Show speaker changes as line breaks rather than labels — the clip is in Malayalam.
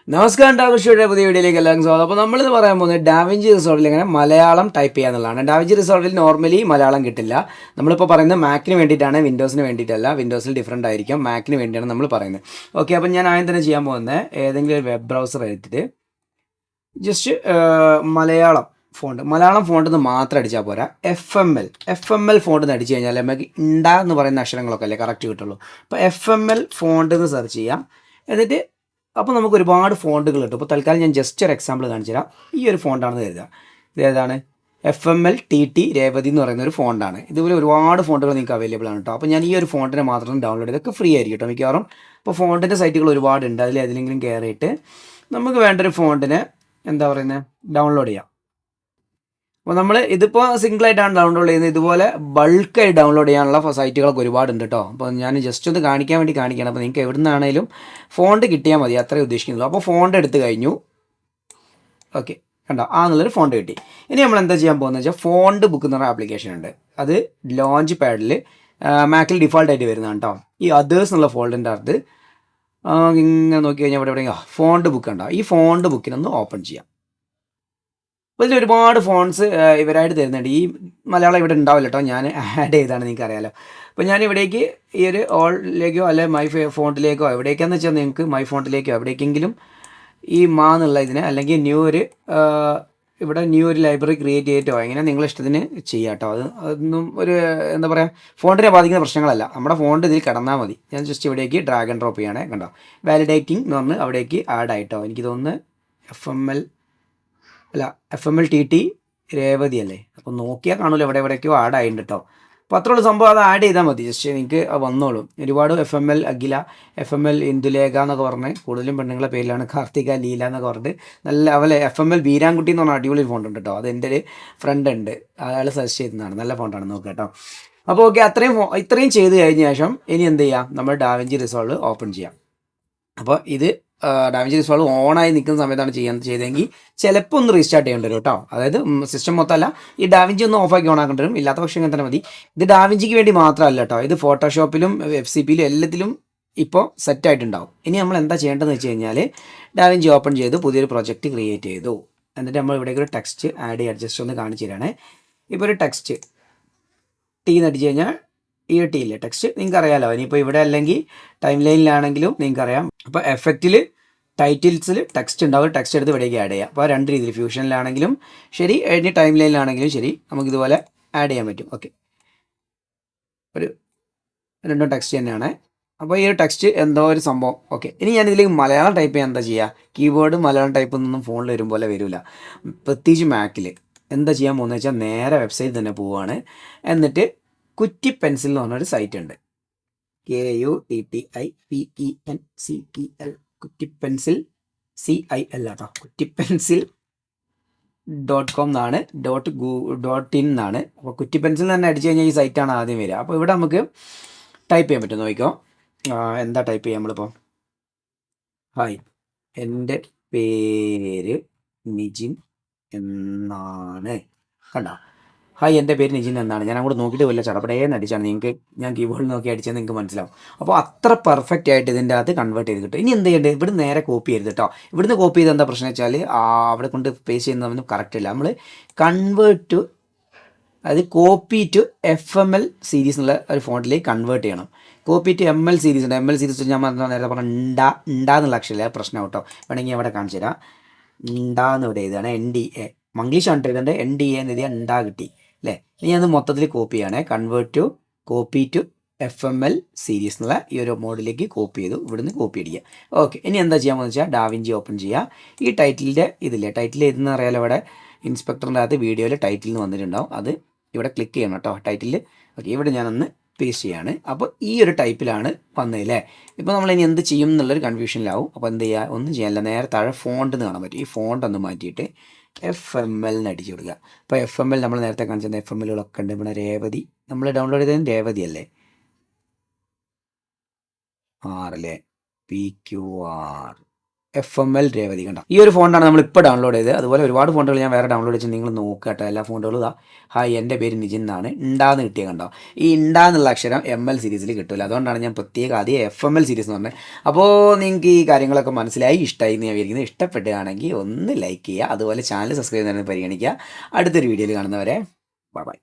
നമസ്കാരം ഡാവിഞ്ചിയുടെ പുതിയ വീഡിയോയിലേക്ക് എല്ലാവർക്കും സ്വാഗതം. അപ്പോൾ നമ്മളിന്ന് പറയാൻ പോകുന്നത് ഡാവിഞ്ചി റിസോൾവിൽ എങ്ങനെ മലയാളം ടൈപ്പ് ചെയ്യുക എന്നുള്ളതാണ്. ഡാവിഞ്ചി റിസോൾവിൽ നോർമലി മലയാളം കിട്ടില്ല. നമ്മളിപ്പോൾ പറയുന്നത് മാക്കിന് വേണ്ടിയിട്ടാണ്, വിൻഡോസിന് വേണ്ടിയിട്ടല്ല. വിൻഡോസിൽ ഡിഫറൻ്റ് ആയിരിക്കും, മാക്കിന് വേണ്ടിയാണ് നമ്മൾ പറയുന്നത്. ഓക്കെ, അപ്പോൾ ഞാൻ ആദ്യം തന്നെ ചെയ്യാൻ പോകുന്നത് ഏതെങ്കിലും ഒരു വെബ് ബ്രൗസർ എടുത്തിട്ട് ജസ്റ്റ് മലയാളം ഫോണ്ട് എന്ന് മാത്രം അടിച്ചാൽ പോരാ. എഫ് എം എൽ ഫോണ്ട് എന്ന് അടിച്ചു കഴിഞ്ഞാൽ നമുക്ക് എന്ന് പറയുന്ന അക്ഷരങ്ങളൊക്കെ അല്ലേ കറക്റ്റ് കിട്ടുള്ളൂ. അപ്പോൾ എഫ് ഫോണ്ട് എന്ന് സെർച്ച് ചെയ്യാം. എന്നിട്ട് അപ്പോൾ നമുക്ക് ഒരുപാട് ഫോണ്ടുകൾ കിട്ടും. ഇപ്പോൾ തൽക്കാലം ഞാൻ ജസ്റ്റ് ഒരു എക്സാമ്പിൾ കാണിച്ചു തരാം. ഈ ഒരു ഫോണ്ടാണെന്ന് കരുതുക. ഇതേതാണ്? FML-TT രേവതി എന്ന് പറയുന്ന ഒരു ഫോണ്ടാണ്. ഇതുപോലെ ഒരുപാട് ഫോണ്ടുകൾ നിങ്ങൾക്ക് അവൈലബിൾ ആണ് കേട്ടോ. അപ്പോൾ ഞാൻ ഈ ഒരു ഫോണ്ടിനെ മാത്രം ഡൗൺലോഡ് ചെയ്ത്, ഇതൊക്കെ ഫ്രീ ആയിരിക്കും കേട്ടോ മിക്കവാറും. അപ്പോൾ ഫോണ്ടിൻ്റെ സൈറ്റുകൾ ഒരുപാടുണ്ട്. അതിൽ ഏതെങ്കിലും കയറിയിട്ട് നമുക്ക് വേണ്ടൊരു ഫോണ്ടിനെ ഡൗൺലോഡ് ചെയ്യാം. അപ്പോൾ നമ്മൾ ഇതിപ്പോൾ സിംഗിളായിട്ടാണ് ഡൗൺലോഡ് ചെയ്യുന്നത്. ഇതുപോലെ ബൾക്കായി ഡൗൺലോഡ് ചെയ്യാനുള്ള സൈറ്റുകളൊക്കെ ഒരുപാടുണ്ട് കേട്ടോ. അപ്പോൾ ഞാൻ ജസ്റ്റ് ഒന്ന് കാണിക്കാൻ വേണ്ടി കാണിക്കണം. അപ്പോൾ നിങ്ങൾക്ക് എവിടെ നിന്നാണെങ്കിലും ഫോണ്ട് കിട്ടിയാൽ മതി, അത്രേ ഉദ്ദേശിക്കുന്നുള്ളൂ. അപ്പോൾ ഫോണ്ട് എടുത്ത് കഴിഞ്ഞു. ഓക്കെ, കണ്ടോ? എന്നുള്ളൊരു ഫോണ്ട് കിട്ടി. ഇനി നമ്മൾ എന്താ ചെയ്യാൻ പോകുന്നത് വെച്ചാൽ ഫോണ്ട് ബുക്ക് എന്ന് പറഞ്ഞ ആപ്ലിക്കേഷൻ ഉണ്ട്. അത് ലോഞ്ച് പാഡിൽ മാക്കിൽ ഡിഫോൾട്ടായിട്ട് വരുന്നതാണ് കേട്ടോ. ഈ അതേഴ്സ് എന്നുള്ള ഫോൾഡിൻ്റെ അകത്ത് ഇങ്ങനെ നോക്കി കഴിഞ്ഞാൽ ഇവിടെ എവിടെയെങ്കിലും ഫോണ്ട് ബുക്ക് ഉണ്ടോ? ഈ ഫോണ്ട് ബുക്കിനൊന്ന് ഓപ്പൺ ചെയ്യാം. അപ്പോൾ ഇതിൽ ഒരുപാട് ഫോൺസ് ഇവരായിട്ട് തരുന്നുണ്ട്. ഈ മലയാളം ഇവിടെ ഉണ്ടാവില്ല കേട്ടോ, ഞാൻ ആഡ് ചെയ്താണ്, നിങ്ങൾക്ക് അറിയാമല്ലോ. അപ്പോൾ ഞാൻ ഇവിടേക്ക് ഈ ഒരു ഓളിലേക്കോ അല്ലെ മൈ ഫോണ്ടിലേക്കോ എവിടേക്കാന്ന് വെച്ചാൽ നിങ്ങൾക്ക് മൈ ഫോണ്ടിലേക്കോ എവിടേക്കെങ്കിലും ഈ എന്നുള്ള ഇതിന് അല്ലെങ്കിൽ ഇവിടെ ന്യൂ ഒരു ലൈബ്രറി ക്രിയേറ്റ് ചെയ്തിട്ടോ എങ്ങനെ നിങ്ങളുടെ ഇഷ്ടത്തിന് ചെയ്യാം കേട്ടോ. അതൊന്നും ഒരു ഫോണ്ടിനെ ബാധിക്കുന്ന പ്രശ്നങ്ങളല്ല. നമ്മുടെ ഫോണ്ട് ഇതിൽ കിടന്നാൽ മതി. ഞാൻ ജസ്റ്റ് ഇവിടേക്ക് ഡ്രാഗ് ആൻഡ് ഡ്രോപ്പ് ചെയ്യണേ. കണ്ടോ? വാലിഡേറ്റിംഗ് എന്ന് പറഞ്ഞ് അവിടേക്ക് ആഡ് ആയിട്ടോ. എനിക്ക് തോന്നുന്നു FML-TT രേവതി അല്ലേ. അപ്പോൾ നോക്കിയാൽ കാണൂല്ലോ, എവിടേക്കോ ആഡ് ആയിട്ടുണ്ട് കേട്ടോ. അപ്പോൾ അത്രയുള്ള സംഭവം അത് ആഡ് ചെയ്താൽ മതി. ജസ്റ്റ് നിങ്ങൾക്ക് വന്നോളും. ഒരുപാട് FML അഖില, FML ഇന്ദുലേഖ എന്നൊക്കെ പറഞ്ഞ്, കൂടുതലും പെണ്ണുങ്ങളുടെ പേരിലാണ്, കാർത്തിക ലീല എന്നൊക്കെ പറഞ്ഞിട്ട് നല്ല FML ബീരാൻകുട്ടി എന്ന് പറഞ്ഞാൽ അടിപൊളി ഫോണ്ട് ഉണ്ട് കേട്ടോ. അത് എൻ്റെ ഒരു ഫ്രണ്ട് ഉണ്ട്, അയാൾ സജസ്റ്റ് ചെയ്യുന്നതാണ്. നല്ല ഫോണ്ടാണ്, നോക്കുക കേട്ടോ. അപ്പോൾ ഓക്കെ, ഇത്രയും ചെയ്ത് കഴിഞ്ഞ ശേഷം ഇനി എന്ത് ചെയ്യാം? നമ്മൾ ഡാവിഞ്ചി റിസോൾവ് ഓപ്പൺ ചെയ്യാം. അപ്പോൾ ഇത് ഡാവിഞ്ചി റിസോൾവ് ഓണായി നിൽക്കുന്ന സമയത്താണ് ചെയ്തെങ്കിൽ ചിലപ്പോൾ ഒന്ന് റീസ്റ്റാർട്ട് ചെയ്യേണ്ടി വരും കേട്ടോ. അതായത് സിസ്റ്റം മൊത്തമല്ല, ഈ ഡാവിഞ്ചി ഒന്ന് ഓഫാക്കി ഓണാക്കേണ്ടി വരും. ഇല്ലാത്ത പക്ഷം ഇങ്ങനെ തന്നെ മതി. ഇത് ഡാവിഞ്ചിക്ക് വേണ്ടി മാത്രമല്ല കേട്ടോ, ഇത് ഫോട്ടോഷോപ്പിലും FCPയിലും എല്ലാത്തിലും ഇപ്പോൾ സെറ്റായിട്ടുണ്ടാവും. ഇനി നമ്മൾ എന്താ ചെയ്യേണ്ടതെന്ന് വെച്ച് കഴിഞ്ഞാൽ ഡാവിഞ്ചി ഓപ്പൺ ചെയ്ത് പുതിയൊരു പ്രൊജക്റ്റ് ക്രിയേറ്റ് ചെയ്തു. എന്നിട്ട് നമ്മൾ ഇവിടേക്ക് ഒരു ടെക്സ്റ്റ് ആഡ് ചെയ്യാം. ജസ്റ്റ് ഒന്ന് കാണിച്ചു തരാണേ. ഇപ്പോൾ ഒരു ടെക്സ്റ്റ് T എന്ന് അടിച്ചു കഴിഞ്ഞാൽ ഈ ടി ഇല്ലേ ടെക്സ്റ്റ്, നിങ്ങൾക്ക് അറിയാമല്ലോ. ഇനിയിപ്പോൾ ഇവിടെ അല്ലെങ്കിൽ ടൈം ലൈനിലാണെങ്കിലും നിങ്ങൾക്കറിയാം. അപ്പോൾ എഫക്റ്റിൽ ടൈറ്റിൽസിൽ ടെക്സ്റ്റ് ഉണ്ടാവും. ടെക്സ്റ്റ് എടുത്ത് ഇവിടേക്ക് ആഡ് ചെയ്യാം. അപ്പോൾ രണ്ട് രീതിയിൽ, ഫ്യൂഷനിലാണെങ്കിലും ശരി, ഇനി ടൈം ലൈനിലാണെങ്കിലും ശരി, നമുക്കിതുപോലെ ആഡ് ചെയ്യാൻ പറ്റും. ഓക്കെ, ഒരു രണ്ടും ടെക്സ്റ്റ് തന്നെയാണ്. അപ്പോൾ ഈ ഒരു ടെക്സ്റ്റ് എന്തോ ഒരു സംഭവം. ഓക്കെ, ഇനി ഞാനിതിലേക്ക് മലയാളം ടൈപ്പ് ചെയ്യാൻ എന്താ ചെയ്യുക? കീബോർഡ് മലയാളം ടൈപ്പ് ഒന്നും ഫോണിൽ വരും പോലെ വരില്ല, പ്രത്യേകിച്ച് മാക്കിൽ. എന്താ ചെയ്യാൻ പോകുന്നത് വെച്ചാൽ നേരെ വെബ്സൈറ്റ് തന്നെ പോവുകയാണ്. എന്നിട്ട് കുറ്റി പെൻസിൽ എന്ന് പറഞ്ഞൊരു സൈറ്റ് ഉണ്ട്. KUTTIPENCEL, കുറ്റിപ്പെൻസിൽ CIL ആട്ടോ. കുറ്റിപ്പെൻസിൽ.com എന്നാണ്, .in എന്നാണ്. അപ്പോൾ കുറ്റിപ്പെൻസിൽ തന്നെ അടിച്ചു കഴിഞ്ഞാൽ ഈ സൈറ്റാണ് ആദ്യം വരിക. അപ്പോൾ ഇവിടെ നമുക്ക് ടൈപ്പ് ചെയ്യാൻ പറ്റും. നോക്കിക്കോ, എന്താ ടൈപ്പ് ചെയ്യാം നമ്മളിപ്പോൾ? ഹായ്, എൻ്റെ പേര് നിജിൻ എന്നാണ്. കണ്ടോ? ഹായ്, എൻ്റെ പേര് നിജിൻ എന്നാണ്. ഞാൻ അങ്ങോട്ട് നോക്കിയിട്ട് വല്ല ചടപടേന്ന് അടിച്ചാണ്. ഞാൻ കീബോർഡിൽ നോക്കി അടിച്ചത് നിങ്ങൾക്ക് മനസ്സിലാവും. അപ്പോൾ അത്ര പെർഫെക്റ്റ് ആയിട്ട് ഇതിൻ്റെ അകത്ത് കൺവേർട്ട് ചെയ്ത് കിട്ടും. ഇനി എന്ത് ചെയ്യേണ്ടത്? ഇവിടെ നേരെ കോപ്പി ചെയ്ത് കേട്ടോ. ഇവിടുന്ന് കോപ്പി ചെയ്ത് എന്താ പ്രശ്നം വെച്ചാൽ അവിടെ കൊണ്ട് പേസ്റ്റ് ചെയ്യുന്നതൊന്നും കറക്റ്റ് ഇല്ല. നമ്മൾ കൺവേർട്ട് ടു, അതായത് കോപ്പി ടു FML സീരീസ് എന്നുള്ള ഒരു ഫോണ്ടിലേക്ക് കൺവേർട്ട് ചെയ്യണം. കോപ്പി ടു ML സീരീസ് ഉണ്ട്. ML സീരീസ് ഞാൻ നേരത്തെ പറഞ്ഞ എന്നുള്ള അക്ഷരമില്ല, പ്രശ്നം കേട്ടോ. വേണമെങ്കിൽ അവിടെ കാണിച്ചു തരാം. എന്ന് ഇവിടെ എഴുതുകയാണ്, NDA. മംഗ്ലീഷാണ് എഴുതേണ്ടത്. NDA എന്ന് എഴുതിയാൽ കിട്ടി അല്ലേ. ഇനി അത് മൊത്തത്തിൽ കോപ്പി ചെയ്യണേ. കോപ്പി ടു FML സീരീസ് എന്നുള്ള ഈ ഒരു മോഡിലേക്ക് കോപ്പി ചെയ്തു. ഇവിടുന്ന് കോപ്പി അടിക്കുക. ഓക്കെ, ഇനി എന്താ ചെയ്യാമെന്ന് വെച്ചാൽ ഡാവിഞ്ചി ഓപ്പൺ ചെയ്യുക. ഈ ടൈറ്റിലിൻ്റെ ഇതില്ലേ, ടൈറ്റിൽ ഏതെന്ന് അറിയാലോ. ഇവിടെ ഇൻസ്പെക്ടറിൻ്റെ അകത്ത് വീഡിയോയിൽ ടൈറ്റിൽ നിന്ന് വന്നിട്ടുണ്ടാവും. അത് ഇവിടെ ക്ലിക്ക് ചെയ്യണം കേട്ടോ, ടൈറ്റിൽ. ഓക്കെ, ഇവിടെ ഞാനൊന്ന് പേസ്റ്റ് ചെയ്യാണ്. അപ്പോൾ ഈ ഒരു ടൈപ്പിലാണ് വന്നതല്ലേ. ഇപ്പോൾ നമ്മളിനി എന്ത് ചെയ്യും എന്നുള്ളൊരു കൺഫ്യൂഷനിലാവും. അപ്പോൾ എന്ത് ചെയ്യുക? ഒന്നും ചെയ്യാനില്ല, നേരെ താഴെ ഫോണ്ട് എന്ന് കാണാൻ പറ്റും. ഈ ഫോണ്ട് ഒന്ന് മാറ്റിയിട്ട് FML എന്ന് അടിച്ചു കൊടുക്കുക. അപ്പോൾ FML നമ്മൾ നേരത്തെ കാണിച്ചത് FMLകളൊക്കെ ഉണ്ട്. ഇവിടെ രേവതി നമ്മൾ ഡൗൺലോഡ് ചെയ്തത് രേവതി അല്ലേ, അല്ലേ, PQR FML രേവതി കണ്ടോ. ഈ ഒരു ഫോണ്ടാണ് നമ്മൾ ഇപ്പോൾ ഡൗൺലോഡ് ചെയ്തത്. അതുപോലെ ഒരുപാട് ഫോണ്ടുകൾ ഞാൻ വേറെ ഡൗൺലോഡ് ചെയ്ത് നിങ്ങൾ നോക്കുക കേട്ടോ. എല്ലാ ഫോണ്ടുകളും ഇതാ. ഹായ്, എൻ്റെ പേര് നിജിൻ എന്നാണ്. ഉണ്ടാന്ന് കിട്ടിയ കണ്ടോ. ഈ ഉണ്ടാന്നുള്ള അക്ഷരം ML സീരീസിൽ കിട്ടില്ല. അതുകൊണ്ടാണ് ഞാൻ പ്രത്യേകം ആദ്യം FML സീരീസ് എന്ന് പറഞ്ഞത്. അപ്പോൾ നിങ്ങൾക്ക് ഈ കാര്യങ്ങളൊക്കെ മനസ്സിലായി, ഇഷ്ടമായി എന്ന് ഞാൻ വിചാരിക്കുന്നത്. ഇഷ്ടപ്പെടുകയാണെങ്കിൽ ഒന്ന് ലൈക്ക് ചെയ്യുക, അതുപോലെ ചാനൽ സബ്സ്ക്രൈബ് ചെയ്യുന്നതിന് പരിഗണിക്കുക. അടുത്തൊരു വീഡിയോയിൽ കാണുന്നവരെ ബൈ ബൈ.